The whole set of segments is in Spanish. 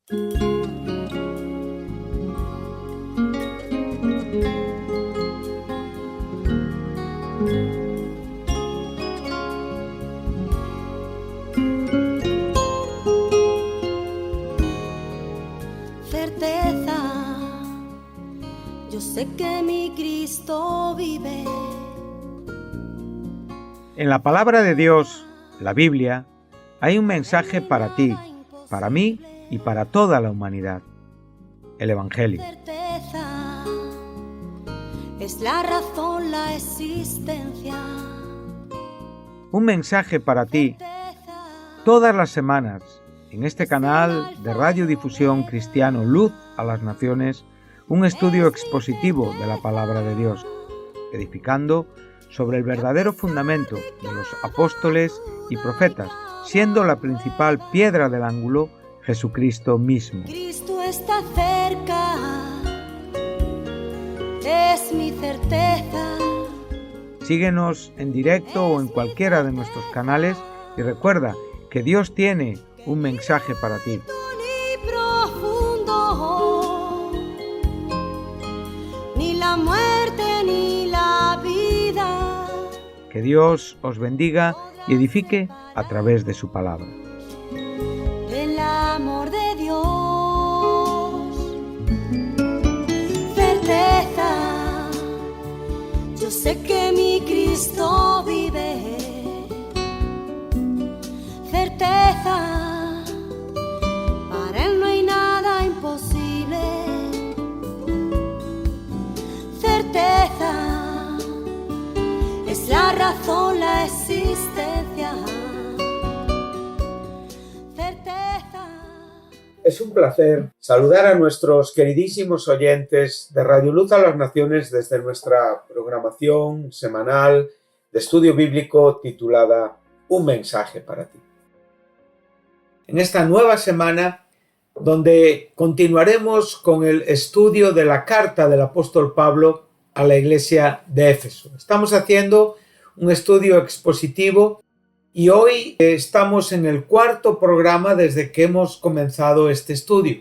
Certeza, yo sé que mi Cristo vive. En la palabra de Dios, la Biblia, hay un mensaje para ti, para mí y para toda la humanidad. El Evangelio. Certeza, es la razón, la existencia. Un mensaje para ti, todas las semanas, en este canal de radiodifusión cristiano Luz a las Naciones, un estudio expositivo de la palabra de Dios, edificando sobre el verdadero fundamento de los apóstoles y profetas, siendo la principal piedra del ángulo Jesucristo mismo. Cristo está cerca, es mi certeza. Síguenos en directo o en cualquiera de nuestros canales y recuerda que Dios tiene un mensaje para ti. Ni profundo, ni la muerte ni la vida. Que Dios os bendiga y edifique a través de su palabra. El amor de Dios, certeza, yo sé que mi Cristo vive. Certeza, para Él no hay nada imposible. Certeza, es la razón, la existencia. Es un placer saludar a nuestros queridísimos oyentes de Radio Luz a las Naciones desde nuestra programación semanal de estudio bíblico titulada Un mensaje para ti. En esta nueva semana, donde continuaremos con el estudio de la carta del apóstol Pablo a la iglesia de Éfeso. Estamos haciendo un estudio expositivo y hoy estamos en el cuarto programa desde que hemos comenzado este estudio.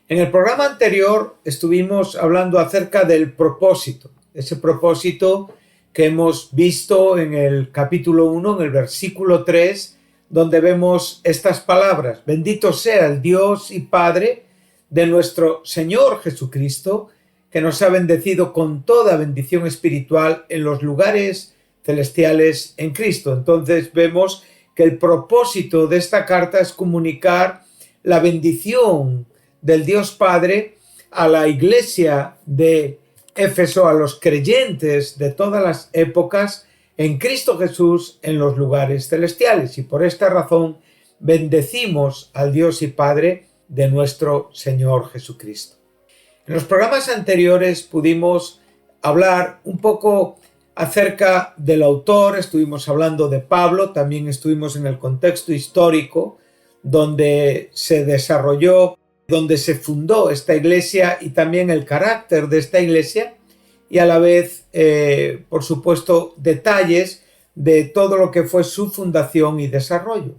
En el programa anterior estuvimos hablando acerca del propósito, ese propósito que hemos visto en el capítulo 1, en el versículo 3, donde vemos estas palabras: bendito sea el Dios y Padre de nuestro Señor Jesucristo, que nos ha bendecido con toda bendición espiritual en los lugares celestiales en Cristo. Entonces vemos que el propósito de esta carta es comunicar la bendición del Dios Padre a la iglesia de Éfeso, a los creyentes de todas las épocas en Cristo Jesús en los lugares celestiales. Y por esta razón bendecimos al Dios y Padre de nuestro Señor Jesucristo. En los programas anteriores pudimos hablar un poco acerca del autor, estuvimos hablando de Pablo, también estuvimos en el contexto histórico donde se desarrolló, donde se fundó esta iglesia y también el carácter de esta iglesia y a la vez, por supuesto, detalles de todo lo que fue su fundación y desarrollo.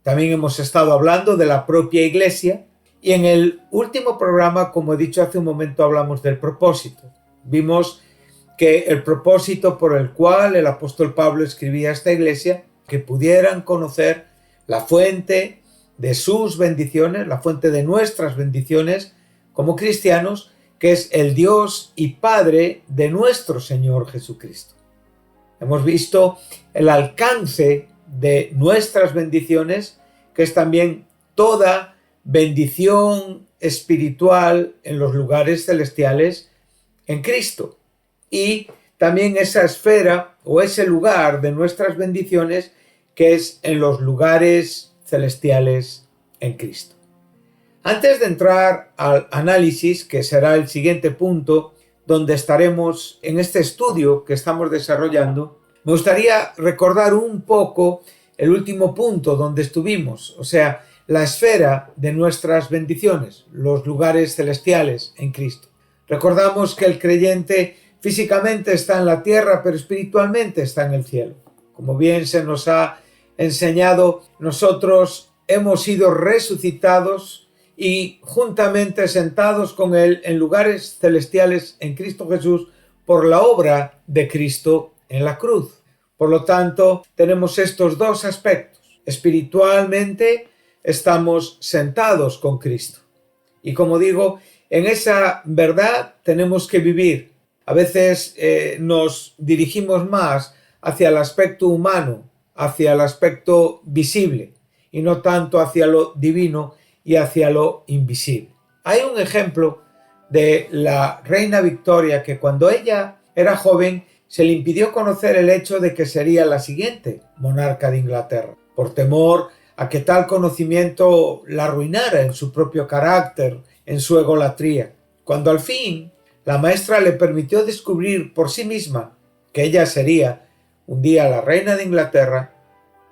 También hemos estado hablando de la propia iglesia y en el último programa, como he dicho hace un momento, hablamos del propósito. Vimos que el propósito por el cual el apóstol Pablo escribía a esta iglesia, que pudieran conocer la fuente de sus bendiciones, la fuente de nuestras bendiciones como cristianos, que es el Dios y Padre de nuestro Señor Jesucristo. Hemos visto el alcance de nuestras bendiciones, que es también toda bendición espiritual en los lugares celestiales en Cristo. Y también esa esfera o ese lugar de nuestras bendiciones que es en los lugares celestiales en Cristo. Antes de entrar al análisis, que será el siguiente punto donde estaremos en este estudio que estamos desarrollando, me gustaría recordar un poco el último punto donde estuvimos, o sea, la esfera de nuestras bendiciones, los lugares celestiales en Cristo. Recordamos que el creyente físicamente está en la tierra, pero espiritualmente está en el cielo. Como bien se nos ha enseñado, nosotros hemos sido resucitados y juntamente sentados con Él en lugares celestiales en Cristo Jesús por la obra de Cristo en la cruz. Por lo tanto, tenemos estos dos aspectos. Espiritualmente estamos sentados con Cristo. Y como digo, en esa verdad tenemos que vivir. A veces nos dirigimos más hacia el aspecto humano, hacia el aspecto visible, y no tanto hacia lo divino y hacia lo invisible. Hay un ejemplo de la reina Victoria que cuando ella era joven se le impidió conocer el hecho de que sería la siguiente monarca de Inglaterra, por temor a que tal conocimiento la arruinara en su propio carácter, en su egolatría. Cuando al fin la maestra le permitió descubrir por sí misma que ella sería un día la reina de Inglaterra,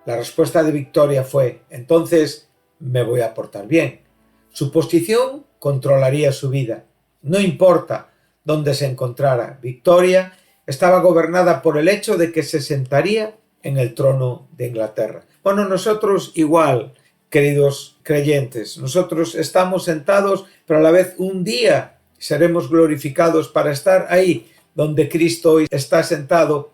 la respuesta de Victoria fue: entonces me voy a portar bien. Su posición controlaría su vida. No importa dónde se encontrara, Victoria estaba gobernada por el hecho de que se sentaría en el trono de Inglaterra. Bueno, nosotros igual, queridos creyentes, nosotros estamos sentados, pero a la vez un día seremos glorificados para estar ahí donde Cristo hoy está sentado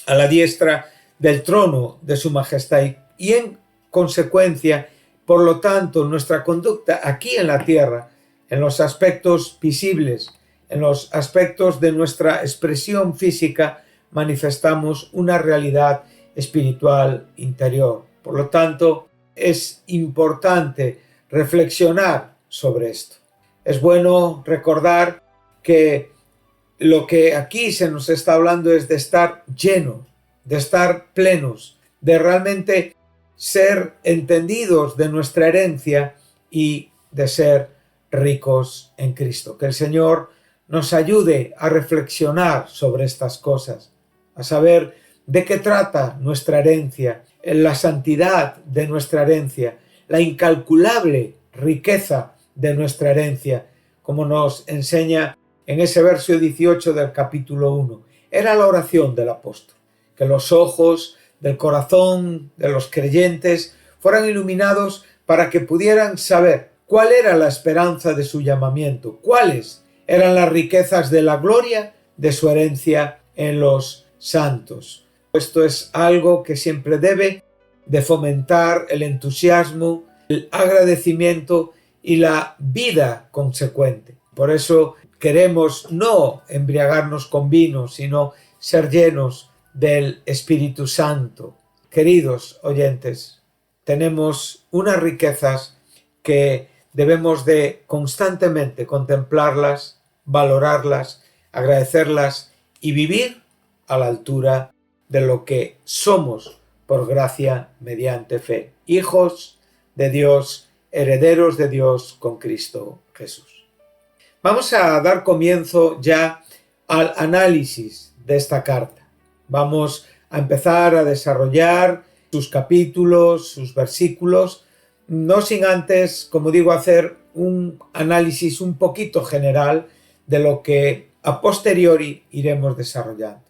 a la diestra del trono de su majestad. Y en consecuencia, por lo tanto, nuestra conducta aquí en la tierra, en los aspectos visibles, en los aspectos de nuestra expresión física, manifestamos una realidad espiritual interior. Por lo tanto, es importante reflexionar sobre esto. Es bueno recordar que lo que aquí se nos está hablando es de estar llenos, de estar plenos, de realmente ser entendidos de nuestra herencia y de ser ricos en Cristo. Que el Señor nos ayude a reflexionar sobre estas cosas, a saber de qué trata nuestra herencia, la santidad de nuestra herencia, la incalculable riqueza de nuestra herencia, como nos enseña en ese verso 18 del capítulo 1. Era la oración del apóstol, que los ojos del corazón de los creyentes fueran iluminados para que pudieran saber cuál era la esperanza de su llamamiento, cuáles eran las riquezas de la gloria de su herencia en los santos. Esto es algo que siempre debe de fomentar el entusiasmo, el agradecimiento y la vida consecuente. Por eso queremos no embriagarnos con vino, sino ser llenos del Espíritu Santo. Queridos oyentes, tenemos unas riquezas que debemos de constantemente contemplarlas, valorarlas, agradecerlas y vivir a la altura de lo que somos por gracia mediante fe, hijos de Dios, herederos de Dios con Cristo Jesús. Vamos a dar comienzo ya al análisis de esta carta. Vamos a empezar a desarrollar sus capítulos, sus versículos, no sin antes, como digo, hacer un análisis un poquito general de lo que a posteriori iremos desarrollando.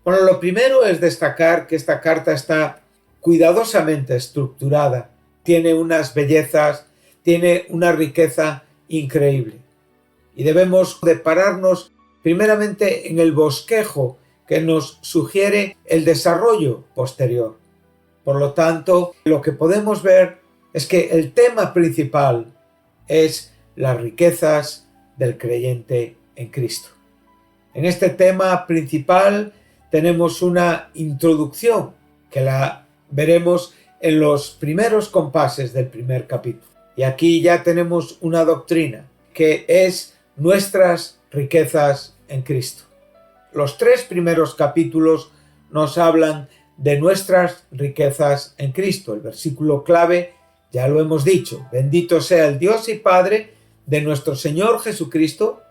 Bueno, lo primero es destacar que esta carta está cuidadosamente estructurada, tiene unas bellezas, tiene una riqueza increíble. Y debemos de pararnos primeramente en el bosquejo que nos sugiere el desarrollo posterior. Por lo tanto, lo que podemos ver es que el tema principal es las riquezas del creyente en Cristo. En este tema principal tenemos una introducción que la veremos en los primeros compases del primer capítulo. Y aquí ya tenemos una doctrina que es nuestras riquezas en Cristo. Los 3 primeros capítulos nos hablan de nuestras riquezas en Cristo. El versículo clave ya lo hemos dicho: bendito sea el Dios y Padre de nuestro Señor Jesucristo,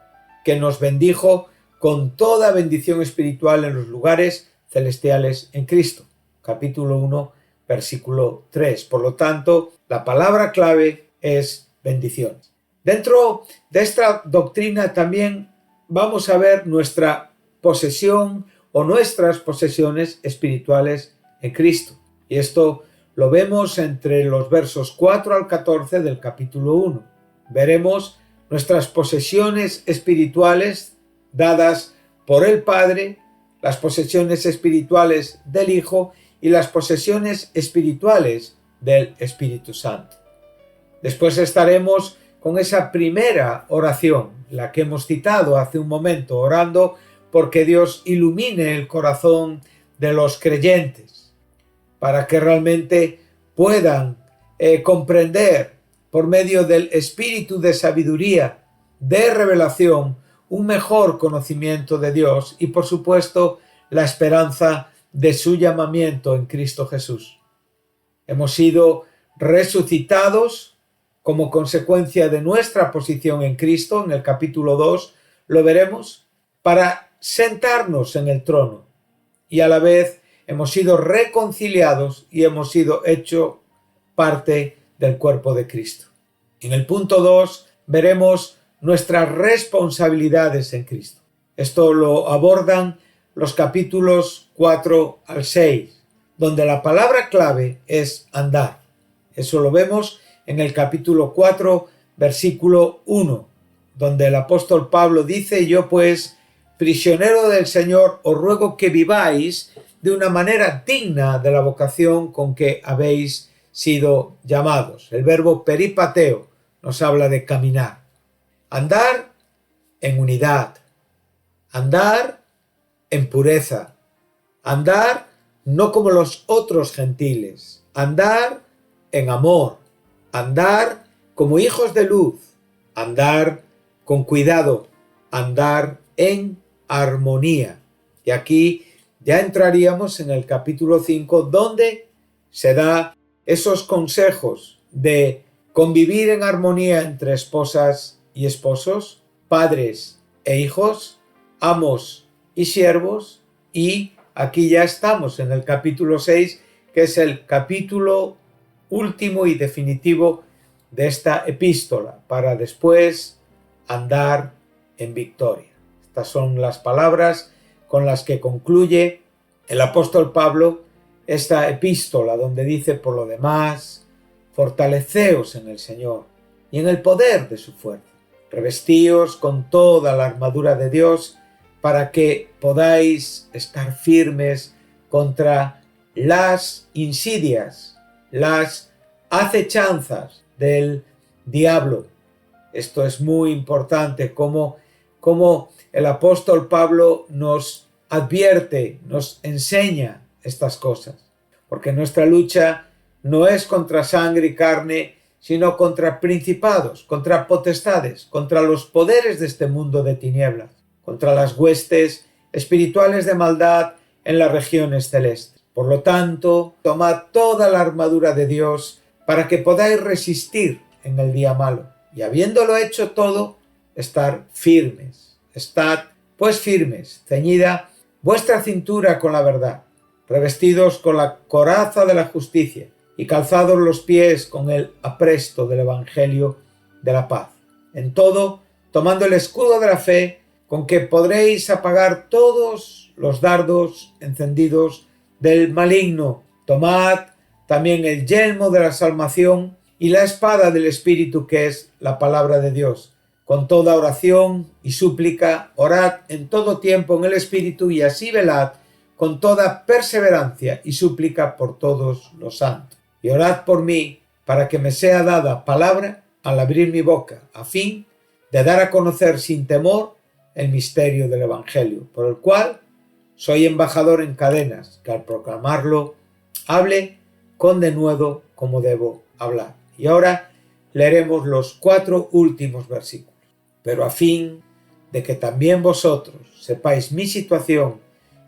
que nos bendijo con toda bendición espiritual en los lugares celestiales en Cristo. Capítulo 1, versículo 3. Por lo tanto, la palabra clave es bendición. Dentro de esta doctrina también vamos a ver nuestra posesión o nuestras posesiones espirituales en Cristo. Y esto lo vemos entre los versos 4 al 14 del capítulo 1. Veremos nuestras posesiones espirituales dadas por el Padre, las posesiones espirituales del Hijo y las posesiones espirituales del Espíritu Santo. Después estaremos con esa primera oración, la que hemos citado hace un momento, orando porque Dios ilumine el corazón de los creyentes, para que realmente puedan comprender por medio del espíritu de sabiduría, de revelación, un mejor conocimiento de Dios y, por supuesto, la esperanza de su llamamiento en Cristo Jesús. Hemos sido resucitados como consecuencia de nuestra posición en Cristo. En el capítulo 2 lo veremos, para sentarnos en el trono, y a la vez hemos sido reconciliados y hemos sido hecho parte del cuerpo de Cristo. En el punto 2 veremos nuestras responsabilidades en Cristo. Esto lo abordan los capítulos 4 al 6, donde la palabra clave es andar. Eso lo vemos en el capítulo 4, versículo 1, donde el apóstol Pablo dice: yo pues, prisionero del Señor, os ruego que viváis de una manera digna de la vocación con que habéis sido llamados. El verbo peripateo nos habla de caminar. Andar en unidad, andar en pureza, andar no como los otros gentiles, andar en amor, andar como hijos de luz, andar con cuidado, andar en armonía. Y aquí ya entraríamos en el capítulo 5, donde se da esos consejos de convivir en armonía entre esposas y esposos, padres e hijos, amos y siervos, y aquí ya estamos en el capítulo 6, que es el capítulo último y definitivo de esta epístola, para después andar en victoria. Estas son las palabras con las que concluye el apóstol Pablo esta epístola, donde dice: por lo demás, fortaleceos en el Señor y en el poder de su fuerza. Revestíos con toda la armadura de Dios para que podáis estar firmes contra las insidias, las acechanzas del diablo. Esto es muy importante, como el apóstol Pablo nos advierte, nos enseña estas cosas, porque nuestra lucha no es contra sangre y carne, sino contra principados, contra potestades, contra los poderes de este mundo de tinieblas, contra las huestes espirituales de maldad en las regiones celestes. Por lo tanto, tomad toda la armadura de Dios para que podáis resistir en el día malo, y habiéndolo hecho todo, estar firmes. Estad pues firmes, ceñida vuestra cintura con la verdad, revestidos con la coraza de la justicia y calzados los pies con el apresto del Evangelio de la paz. En todo, tomando el escudo de la fe, con que podréis apagar todos los dardos encendidos del maligno. Tomad también el yelmo de la salvación y la espada del Espíritu, que es la palabra de Dios. Con toda oración y súplica, orad en todo tiempo en el Espíritu, y así velad con toda perseverancia y súplica por todos los santos. Y orad por mí, para que me sea dada palabra al abrir mi boca, a fin de dar a conocer sin temor el misterio del Evangelio, por el cual soy embajador en cadenas, que al proclamarlo hable con denuedo como debo hablar. Y ahora leeremos los 4 últimos versículos. Pero a fin de que también vosotros sepáis mi situación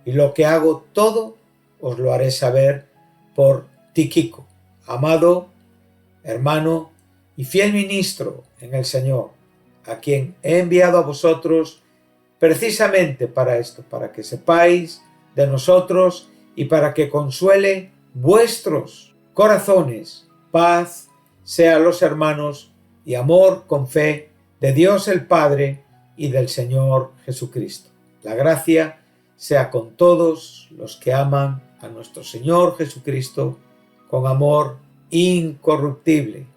y lo que hago todo, os lo haré saber por Tíquico, amado hermano y fiel ministro en el Señor, a quien he enviado a vosotros precisamente para esto, para que sepáis de nosotros y para que consuele vuestros corazones. Paz sea a los hermanos y amor con fe de Dios el Padre y del Señor Jesucristo. La gracia sea con todos los que aman a nuestro Señor Jesucristo. con amor incorruptible.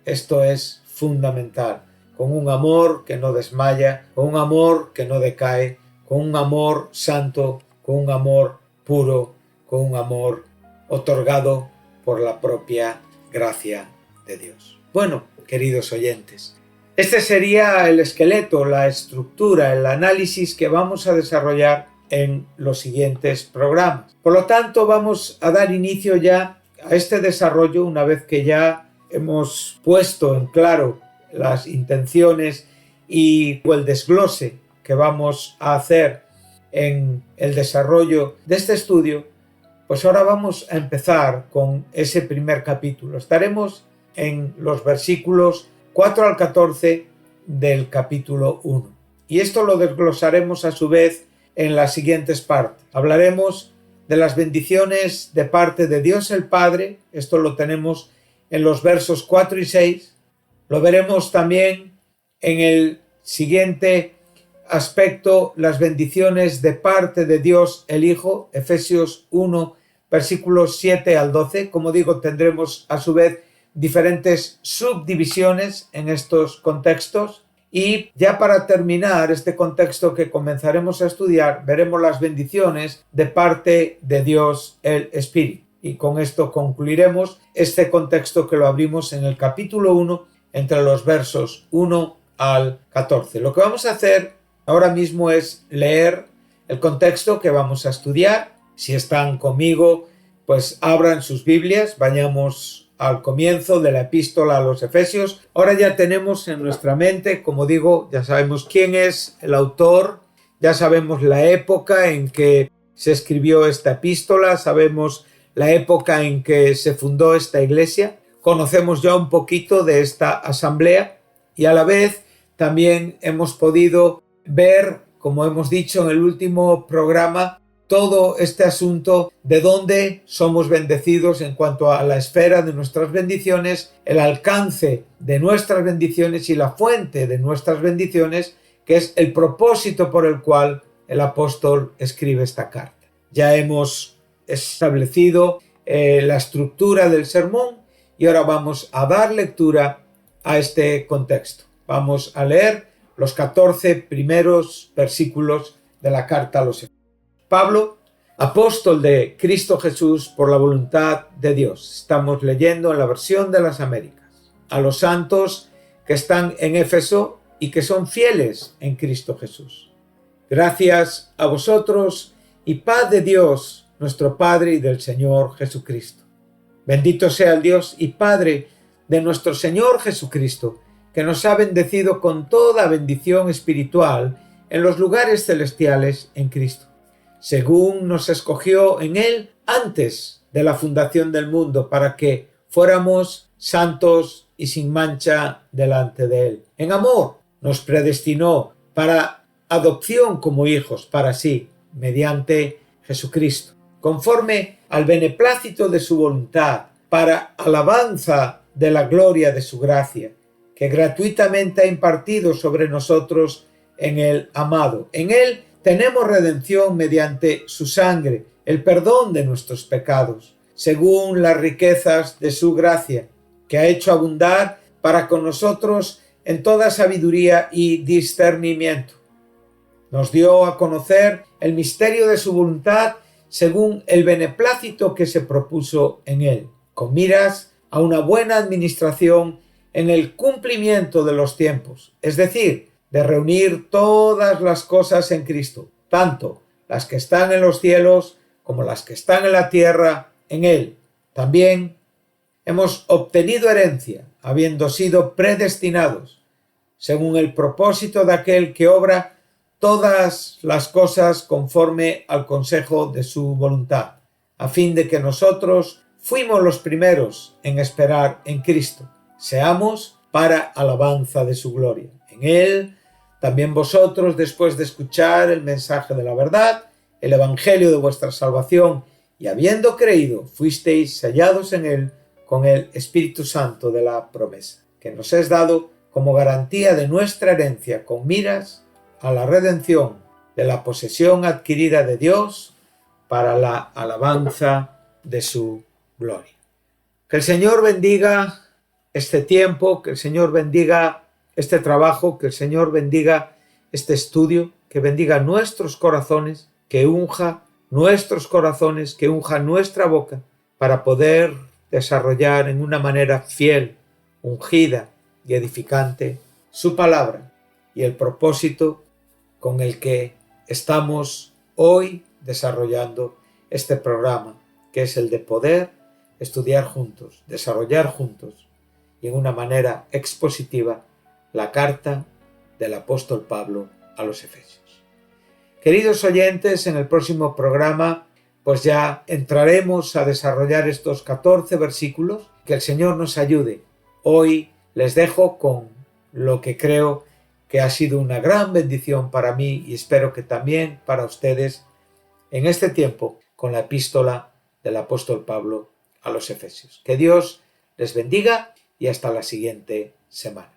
Esto es fundamental, con un amor que no desmaya, con un amor que no decae, con un amor santo, con un amor puro, con un amor otorgado por la propia gracia de Dios. Bueno, queridos oyentes, este sería el esqueleto, la estructura, el análisis que vamos a desarrollar en los siguientes programas. Por lo tanto, vamos a dar inicio ya a este desarrollo una vez que ya hemos puesto en claro las intenciones y el desglose que vamos a hacer en el desarrollo de este estudio. Pues ahora vamos a empezar con ese primer capítulo. Estaremos en los versículos 4 al 14 del capítulo 1. Y esto lo desglosaremos a su vez en las siguientes partes. Hablaremos de las bendiciones de parte de Dios el Padre. Esto lo tenemos en los versos 4 y 6. Lo veremos también en el siguiente aspecto, las bendiciones de parte de Dios el Hijo, Efesios 1, versículos 7 al 12. Como digo, tendremos a su vez diferentes subdivisiones en estos contextos. Y ya para terminar este contexto que comenzaremos a estudiar, veremos las bendiciones de parte de Dios el Espíritu. Y con esto concluiremos este contexto que lo abrimos en el capítulo 1, entre los versos 1 al 14. Lo que vamos a hacer ahora mismo es leer el contexto que vamos a estudiar. Si están conmigo, pues abran sus Biblias, vayamos al comienzo de la epístola a los Efesios. Ahora ya tenemos en nuestra mente, como digo, ya sabemos quién es el autor, ya sabemos la época en que se escribió esta epístola, sabemos la época en que se fundó esta iglesia, conocemos ya un poquito de esta asamblea y a la vez también hemos podido ver, como hemos dicho en el último programa, todo este asunto de dónde somos bendecidos en cuanto a la esfera de nuestras bendiciones, el alcance de nuestras bendiciones y la fuente de nuestras bendiciones, que es el propósito por el cual el apóstol escribe esta carta. Ya hemos establecido la estructura del sermón y ahora vamos a dar lectura a este contexto. Vamos a leer los 14 primeros versículos de la carta a los Efesios. Pablo, apóstol de Cristo Jesús por la voluntad de Dios. Estamos leyendo en la versión de las Américas. A los santos que están en Éfeso y que son fieles en Cristo Jesús. Gracias a vosotros y paz de Dios, nuestro Padre, y del Señor Jesucristo. Bendito sea el Dios y Padre de nuestro Señor Jesucristo, que nos ha bendecido con toda bendición espiritual en los lugares celestiales en Cristo, según nos escogió en Él antes de la fundación del mundo, para que fuéramos santos y sin mancha delante de Él. En amor nos predestinó para adopción como hijos para sí, mediante Jesucristo, conforme al beneplácito de su voluntad, para alabanza de la gloria de su gracia, que gratuitamente ha impartido sobre nosotros en el amado. En Él tenemos redención mediante su sangre, el perdón de nuestros pecados, según las riquezas de su gracia, que ha hecho abundar para con nosotros en toda sabiduría y discernimiento. Nos dio a conocer el misterio de su voluntad según el beneplácito que se propuso en Él, con miras a una buena administración en el cumplimiento de los tiempos, es decir, de reunir todas las cosas en Cristo, tanto las que están en los cielos como las que están en la tierra, en Él. También hemos obtenido herencia, habiendo sido predestinados, según el propósito de aquel que obra todas las cosas conforme al consejo de su voluntad, a fin de que nosotros fuimos los primeros en esperar en Cristo, seamos para alabanza de su gloria. En Él también vosotros, después de escuchar el mensaje de la verdad, el evangelio de vuestra salvación, y habiendo creído, fuisteis sellados en Él con el Espíritu Santo de la promesa, que nos es dado como garantía de nuestra herencia, con miras a la redención de la posesión adquirida de Dios para la alabanza de su gloria. Que el Señor bendiga este tiempo, que el Señor bendiga este trabajo, que el Señor bendiga este estudio, que bendiga nuestros corazones, que unja nuestros corazones, que unja nuestra boca para poder desarrollar en una manera fiel, ungida y edificante su palabra y el propósito con el que estamos hoy desarrollando este programa, que es el de poder estudiar juntos, desarrollar juntos y en una manera expositiva la carta del apóstol Pablo a los Efesios. Queridos oyentes, en el próximo programa pues ya entraremos a desarrollar estos 14 versículos. Que el Señor nos ayude. Hoy les dejo con lo que creo que ha sido una gran bendición para mí y espero que también para ustedes en este tiempo con la epístola del apóstol Pablo a los Efesios. Que Dios les bendiga y hasta la siguiente semana.